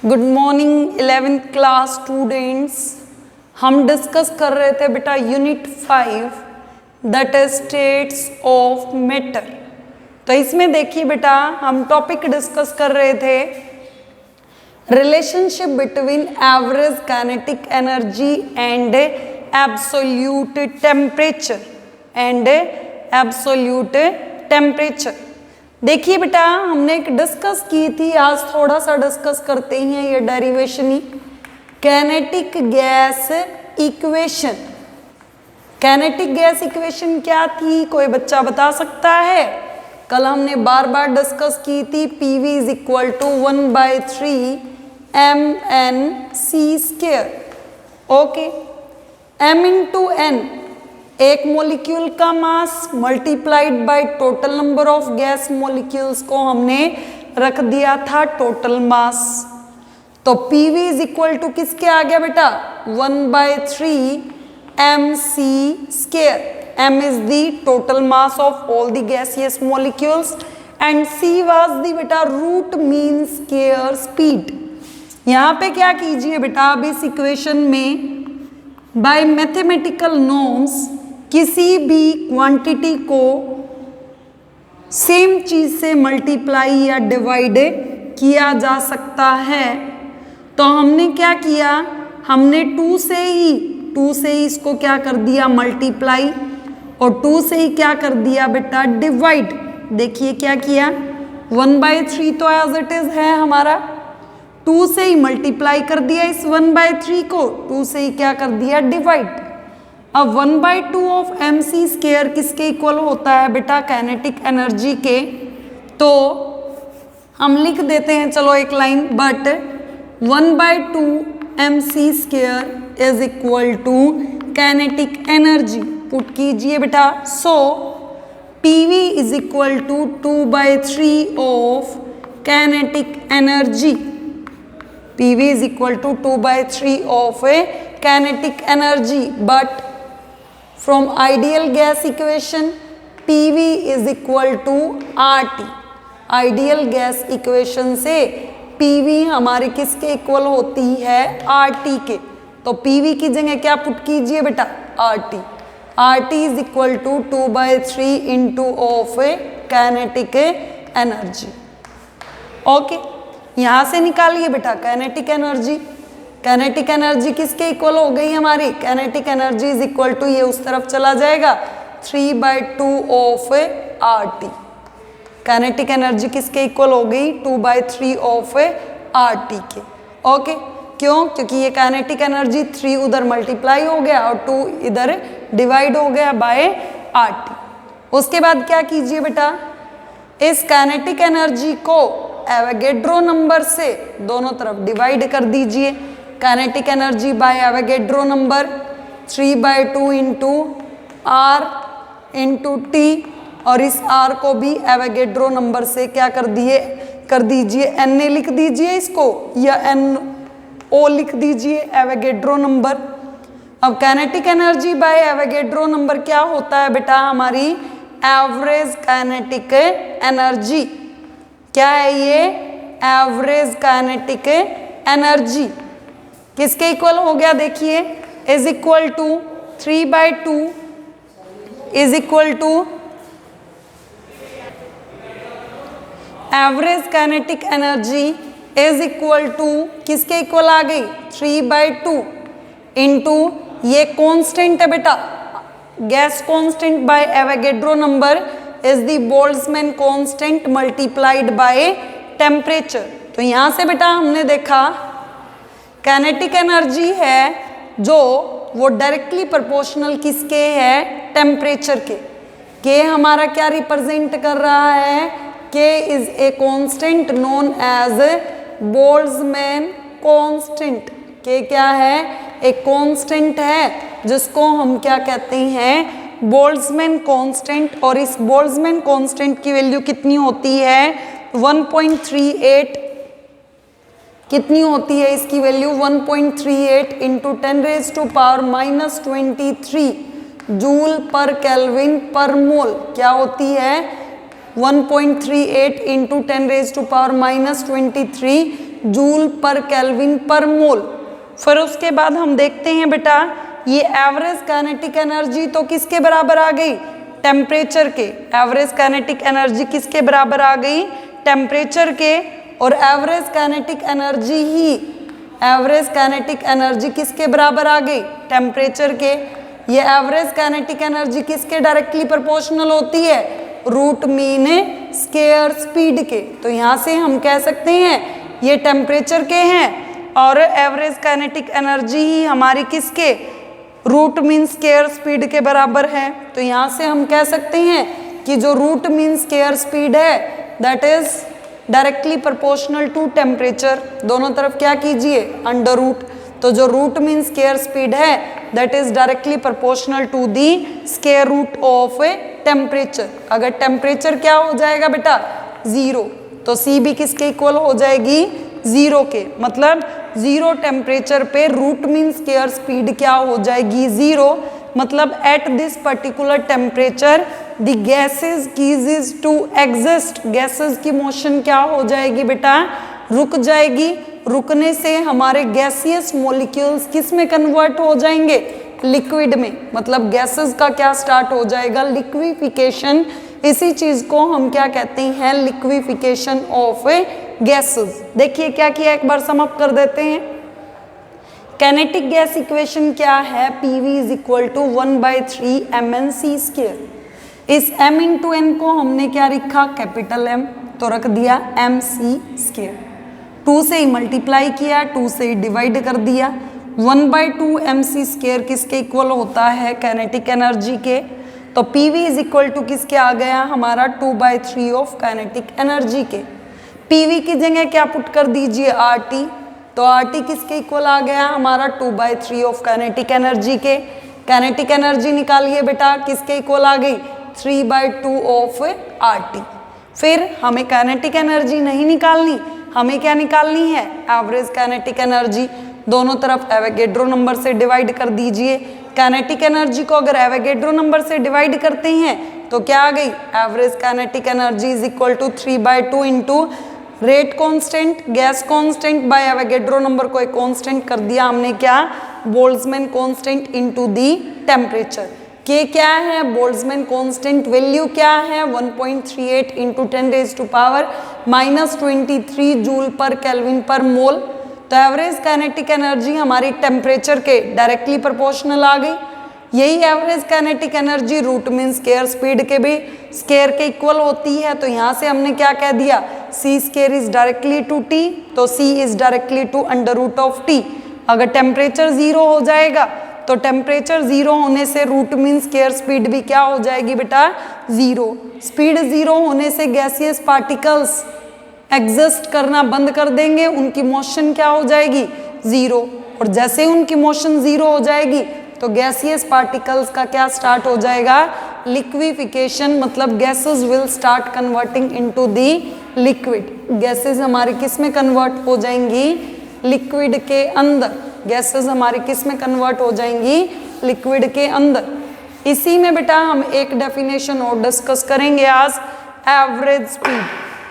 Good morning 11th class students. हम discuss कर रहे थे बेटा unit 5 that is states of matter. तो इसमें देखिए बेटा हम टॉपिक डिस्कस कर रहे थे relationship between average kinetic energy and absolute temperature देखिए बेटा हमने एक डिस्कस की थी, आज थोड़ा सा डिस्कस करते हैं ये डेरिवेशन ही। Kinetic gas equation, kinetic gas equation क्या थी, कोई बच्चा बता सकता है? कल हमने बार बार डिस्कस की थी PV is equal to 1/3 mNc²। Okay, m into n एक मोलिक्यूल का mass multiplied by total number of gas molecules को हमने रख दिया था टोटल मास। तो PV इज इक्वल टू किसके आ गया बेटा 1/3 mc²। m is the total mass of all the gaseous molecules and c was the बेटा रूट मीन स्क्वायर स्पीड। यहाँ पे क्या कीजिए बेटा अब इस इक्वेशन में बाय मैथमेटिकल नॉर्म्स किसी भी क्वांटिटी को सेम चीज से मल्टीप्लाई या डिवाइड किया जा सकता है। तो हमने क्या किया, हमने 2 से ही इसको क्या कर दिया मल्टीप्लाई और 2 से ही क्या कर दिया बेटा डिवाइड। देखिए क्या किया 1/3 तो एज इट इज है हमारा, 2 से ही मल्टीप्लाई कर दिया इस 1/3 को, 2 से ही क्या कर दिया डिवाइड। अब 1/2 ऑफ mc² किसके इक्वल होता है बेटा काइनेटिक एनर्जी के। तो हम लिख देते हैं चलो एक line, but 1/2 mc² is equal to kinetic energy. Put कीजिए बेटा, so PV is equal to 2/3 of kinetic energy. PV is equal to 2/3 of a kinetic energy, but from ideal gas equation PV is equal to RT। ideal gas equation से PV हमारे किसके equal होती है RT के। तो PV की जगह क्या पुट कीजिए बेटा RT। RT is equal to 2/3 into of a kinetic energy। Okay, यहां से निकालिए बेटा काइनेटिक एनर्जी। काइनेटिक एनर्जी किसके इक्वल हो गई हमारी, kinetic energy is equal to ये उस तरफ चला जाएगा 3/2 ऑफ RT। काइनेटिक एनर्जी किसके इक्वल हो गई 2/3 ऑफ RT के। ओके, क्यों? क्योंकि ये काइनेटिक एनर्जी 3 उधर मल्टीप्लाई हो गया और 2 इधर डिवाइड हो गया बाय RT। उसके बाद क्या कीजिए बेटा, इस काइनेटिक एनर्जी को एवोगैड्रो नंबर से दोनों तरफ डिवाइड कर दीजिए। Kinetic energy by Avogadro number 3/2 into R into T, और इस R को भी एवोगैड्रो नंबर से क्या कर दीजिए Na लिख दीजिए इसको, या NO लिख दीजिए एवोगैड्रो नंबर। अब kinetic energy by Avogadro number क्या होता है बेटा हमारी एवरेज काइनेटिक एनर्जी। क्या है ये एवरेज काइनेटिक एनर्जी किसके इक्वल हो गया, देखिए is equal to 3/2 is equal to average kinetic energy is equal to किसके इक्वल आ गई 3/2 इंटू ये कांस्टेंट है बेटा gas constant by Avogadro number is the Boltzmann constant multiplied by temperature. तो यहां से बेटा हमने देखा काइनेटिक एनर्जी है जो वो डायरेक्टली प्रोपोर्शनल किसके है टेम्परेचर के। के हमारा क्या रिप्रेजेंट कर रहा है, K is a constant known as Boltzmann constant. K क्या है, एक कांस्टेंट है जिसको हम क्या कहते हैं बोल्ट्जमैन कांस्टेंट। और इस बोल्ट्जमैन कांस्टेंट की वैल्यू कितनी होती है 1.38। कितनी होती है इसकी वैल्यू 1.38 इंटू 10⁻⁻23 जूल पर केल्विन पर मोल। क्या होती है 1.38 इंटू 10⁻⁻23 जूल पर केल्विन पर मोल। फिर उसके बाद हम देखते हैं बेटा ये एवरेज काइनेटिक एनर्जी तो किसके बराबर आ गई, टेम्परेचर के। एवरेज काइनेटिक एनर्जी किसके बराबर आ गई, टेम्परेचर के। और एवरेज काइनेटिक एनर्जी किसके बराबर आ गई, टेम्परेचर के। ये एवरेज काइनेटिक एनर्जी किसके डायरेक्टली प्रोपोर्शनल होती है, रूट मीन स्क्वायर स्पीड के। तो यहाँ से हम कह सकते हैं ये टेम्परेचर के हैं और एवरेज काइनेटिक एनर्जी ही हमारी किसके, रूट मीन स्क्वायर स्पीड के बराबर है। तो यहाँ से हम कह सकते हैं कि जो रूट मीन स्क्वायर स्पीड है that is directly proportional to temperature. दोनों तरफ क्या कीजिए, अंडर रूट। तो जो रूट मीन स्क्वायर स्पीड है that is directly proportional to the square root of temperature. अगर टेम्परेचर क्या हो जाएगा बेटा, जीरो, तो सी भी किसके इक्वल हो जाएगी, जीरो के। मतलब जीरो टेम्परेचर पे रूट मीन स्क्वायर स्पीड क्या हो जाएगी, जीरो। मतलब at this particular temperature the gases ceases to exist. Gases की मोशन क्या हो जाएगी बेटा, रुक जाएगी। रुकने से हमारे गैसियस मॉलिक्यूल्स किस में कन्वर्ट हो जाएंगे, लिक्विड में। मतलब गैसेस का क्या स्टार्ट हो जाएगा, लिक्विफिकेशन। इसी चीज को हम क्या कहते हैं, लिक्विफिकेशन ऑफ गैसेस। देखिए क्या किया, एक बार सम अप कर देते हैं। काइनेटिक गैस इक्वेशन क्या है, PV is equal to 1/3 mnc²। इस m इंटू एन को हमने क्या लिखा, कैपिटल M, तो रख दिया mc²। 2 से ही मल्टीप्लाई किया, 2 से ही डिवाइड कर दिया। 1/2 mc² किसके इक्वल होता है, काइनेटिक एनर्जी के। तो PV इज इक्वल टू किसके आ गया हमारा, 2/3 ऑफ काइनेटिक एनर्जी के। PV की जगह क्या पुट कर दीजिए, RT। तो RT किसके इक्वल आ गया हमारा, 2/3 ऑफ काइनेटिक एनर्जी के। काइनेटिक एनर्जी निकालिए बेटा, किसके इक्वल आ गई, 3/2 ऑफ RT। फिर हमें काइनेटिक एनर्जी नहीं निकालनी, हमें क्या निकालनी है, एवरेज काइनेटिक एनर्जी। दोनों तरफ एवोगैड्रो नंबर से डिवाइड कर दीजिए। काइनेटिक एनर्जी को अगर एवोगैड्रो नंबर से डिवाइड करते हैं तो क्या आ गई, average kinetic energy is equal to 3/2 into rate constant, gas constant by Avogadro number को एक कांस्टेंट कर दिया हमने, क्या, Boltzmann constant into the temperature. K क्या है, बोल्ट्जमैन कांस्टेंट वैल्यू क्या है, 1.38 इंटू 10⁻⁻23 जूल पर केल्विन पर मोल। तो एवरेज काइनेटिक एनर्जी हमारी टेम्परेचर के डायरेक्टली प्रोपोर्शनल आ गई। यही average kinetic energy root mean square speed के भी स्क्वायर के इक्वल होती है। तो यहाँ से हमने क्या कह दिया, c² is directly to t, तो c is directly to √t। अगर टेम्परेचर जीरो हो जाएगा तो टेम्परेचर जीरो होने से रूट मीन स्क्वायर स्पीड भी क्या हो जाएगी बेटा, जीरो। स्पीड जीरो होने से गैसियस पार्टिकल्स एग्जिस्ट करना बंद कर देंगे, उनकी मोशन क्या हो जाएगी, जीरो। और जैसे उनकी मोशन जीरो हो जाएगी तो गैसियस पार्टिकल्स का क्या स्टार्ट हो जाएगा, लिक्विफिकेशन। मतलब gases will start converting into the liquid. Gases हमारी किस में कन्वर्ट हो जाएंगी, लिक्विड के अंदर। गैसेस हमारी किस में कन्वर्ट हो जाएंगी, लिक्विड के अंदर। इसी में बेटा हम एक डेफिनेशन और डिस्कस करेंगे आज, एवरेज स्पीड।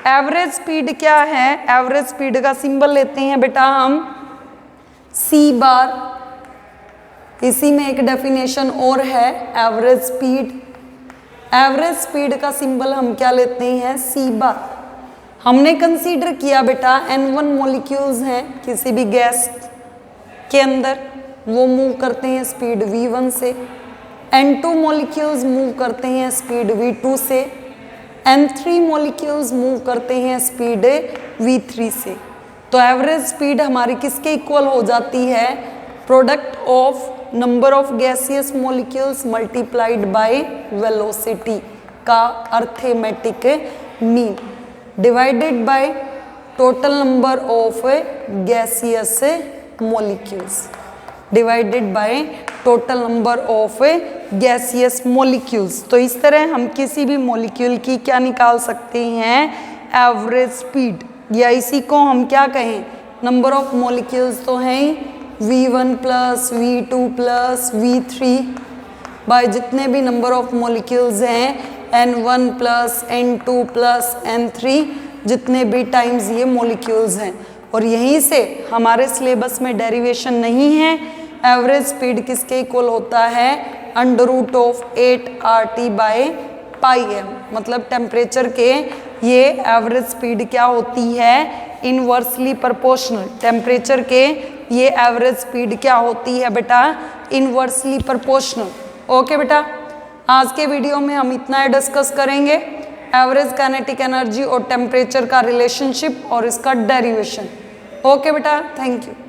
एवरेज स्पीड क्या है, एवरेज स्पीड का सिंबल लेते हैं बेटा हम c²। इसी में एक डेफिनेशन और है, एवरेज स्पीड। एवरेज स्पीड का सिंबल हम क्या लेते हैं, c²। हमने कंसीडर किया बेटा N1 मॉलिक्यूल्स हैं किसी भी गैस के अंदर, वो मूव करते हैं स्पीड v1 से। N2 मॉलिक्यूल्स मूव करते हैं स्पीड v2 से। N3 मॉलिक्यूल्स मूव करते हैं स्पीड v3 से। तो एवरेज स्पीड हमारी किसके इक्वल हो जाती है, product of number of gaseous molecules multiplied by velocity का arithmetic mean divided by total number of gaseous molecules, divided by total number of gaseous molecules. तो इस तरह हम किसी भी मॉलिक्यूल की क्या निकाल सकते हैं, एवरेज स्पीड। या इसी को हम क्या कहें, नंबर ऑफ मॉलिक्यूल्स तो हैं v1 plus v2 plus v3 bye जितने भी नंबर ऑफ मॉलिक्यूल्स हैं n1 plus n2 plus n3, जितने भी टाइम्स ये मॉलिक्यूल्स हैं। और यहीं से हमारे सिलेबस में डेरिवेशन नहीं है। एवरेज स्पीड किसके इक्वल होता है, √8RT/πm, मतलब टेम्परेचर के ये एवरेज स्पीड क्या होती है, इनवर्सली प्रोपोर्शनल। टेम्परेचर के ये एवरेज स्पीड क्या होती है बेटा, इनवर्सली प्रोपोर्शनल। ओके बेटा, आज के वीडियो में हम इतना ही डिस्कस करेंगे, एवरेज काइनेटिक एनर्जी और टेम्परेचर का रिलेशनशिप और इसका डेरिवेशन। ओके बेटा, थैंक यू।